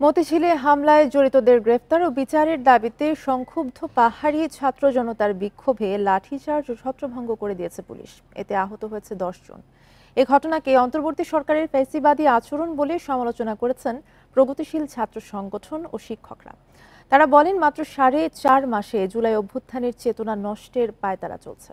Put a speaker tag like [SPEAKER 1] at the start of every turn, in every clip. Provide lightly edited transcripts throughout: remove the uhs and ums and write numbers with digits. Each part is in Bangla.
[SPEAKER 1] মতিঝিলে হামলায় জড়িতদের গ্রেফতার ও বিচারের দাবিতে সংক্ষুব্ধ পাহাড়ি ছাত্র জনতার বিক্ষোভে লাঠিচার্জ ও ছত্রভঙ্গ করে দিয়েছে পুলিশ। এতে আহত হয়েছে 10 জন। এ ঘটনাকে অন্তর্বর্তী সরকারের ফ্যাসিবাদী আচরণ বলে সমালোচনা করেছেন প্রগতিশীল ছাত্র সংগঠন ও শিক্ষকরা। তারা বলেন, মাত্র 4.5 মাসে জুলাই অভ্যুত্থানের চেতনা নষ্টের পায়তারা চলছে।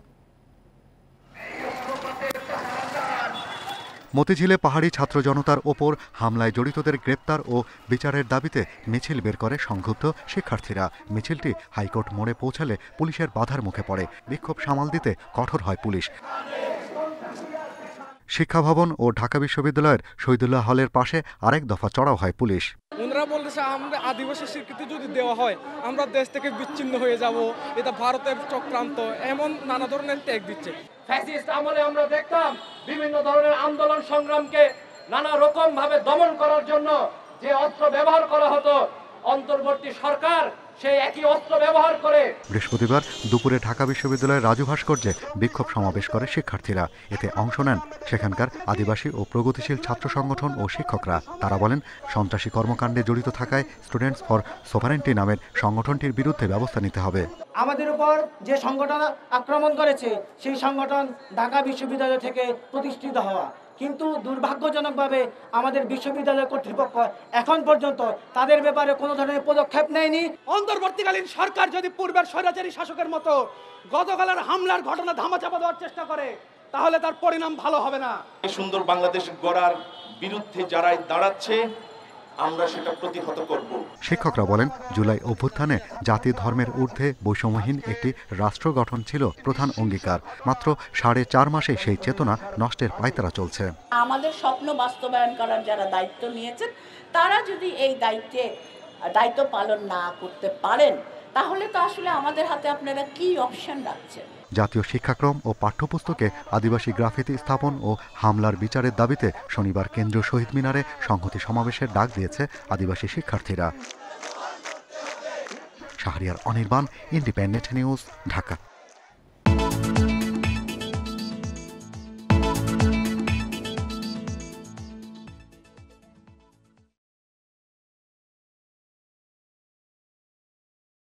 [SPEAKER 2] মতিঝিলে পাহাড়ি ছাত্র জনতার ওপর হামলায় জড়িতদের গ্রেপ্তার ও বিচারের দাবিতে মিছিল বের করে সংক্ষুব্ধ শিক্ষার্থীরা। মিছিলটি হাইকোর্ট মোড়ে পৌঁছালে পুলিশের বাধার মুখে পড়ে। বিক্ষোভ সামাল দিতে কঠোর হয় পুলিশ। শিক্ষা ভবন ও ঢাকা বিশ্ববিদ্যালয়ের শহীদুল্লাহ হলের পাশে আরেক দফা চড়াও হয় পুলিশ।
[SPEAKER 3] ওনারা বলতেছে আমরা আদিবাসী স্বীকৃতি যদি দেওয়া হয় আমরা দেশ থেকে বিচ্ছিন্ন হয়ে যাব, এটা ভারতের চক্রান্ত, এমন নানা ধরনের ট্যাগ দিচ্ছে।
[SPEAKER 4] ফ্যাসিস্ট আমলে আমরা দেখতাম বিভিন্ন ধরনের আন্দোলন সংগ্রামকে নানা রকম ভাবে দমন করার জন্য যে অস্ত্র ব্যবহার করা হতো, অন্তর্বর্তী সরকার সেই একই অস্ত্র ব্যবহার করে।
[SPEAKER 2] বৃহস্পতিবার দুপুরে ঢাকা বিশ্ববিদ্যালয়ের রাজু ভাস্কর্যে বিক্ষোভ সমাবেশ করে শিক্ষার্থীরা। এতে অংশ নেন সেখানকার আদিবাসী ও প্রগতিশীল ছাত্র সংগঠন ও শিক্ষকরা। তারা বলেন, সন্ত্রাসী কর্মকাণ্ডে জড়িত থাকায় স্টুডেন্টস ফর সোভারেন্টি নামের সংগঠনটির বিরুদ্ধে ব্যবস্থা নিতে হবে।
[SPEAKER 5] আমাদের উপর যে সংগঠন আক্রমণ করেছে সেই সংগঠন ঢাকা বিশ্ববিদ্যালয় থেকে প্রতিষ্ঠিত হওয়া, কিন্তু দুর্ভাগ্যজনকভাবে আমাদের বিশ্ববিদ্যালয় কর্তৃপক্ষ এখন পর্যন্ত তাদের ব্যাপারে কোনো ধরনের পদক্ষেপ নেয়নি।
[SPEAKER 3] অন্তর্বর্তীকালীন সরকার যদি পূর্বের স্বৈরাচারী শাসকের মতো গতকালের হামলার ঘটনা ধামাচাপা দেওয়ার চেষ্টা করে তাহলে তার পরিণাম ভালো হবে না।
[SPEAKER 6] এই সুন্দর বাংলাদেশ গড়ার বিরুদ্ধে যারাই দাঁড়াচ্ছে আমরা সেটা প্রতিহত করব।
[SPEAKER 2] শিক্ষকরা বলেন, জুলাই অভ্যুত্থানে জাতি ধর্মের ঊর্ধ্বে বৈষম্যহীন একটি রাষ্ট্র গঠন ছিল প্রধান অঙ্গীকার। মাত্র 4.5 মাসে সেই চেতনা নষ্টের পায়তারা চলছে।
[SPEAKER 7] আমাদের স্বপ্ন বাস্তবায়ন করার যারা দায়িত্ব নিয়েছেন তারা যদি এই দায়িত্ব পালন না করতে পারেন তাহলে তো আসলে আমাদের হাতে আপনারা কি অপশন রাখছেন।
[SPEAKER 2] জাতীয় শিক্ষাক্রম ও পাঠ্যপুস্তকে আদিবাসী গ্রাফিতি স্থাপন ও হামলার বিচারের দাবিতে শনিবার কেন্দ্রীয় শহীদ মিনারে সংহতি সমাবেশের ডাক দিয়েছে আদিবাসী শিক্ষার্থীরা। Shahriar Anirban, independent news, Dhaka.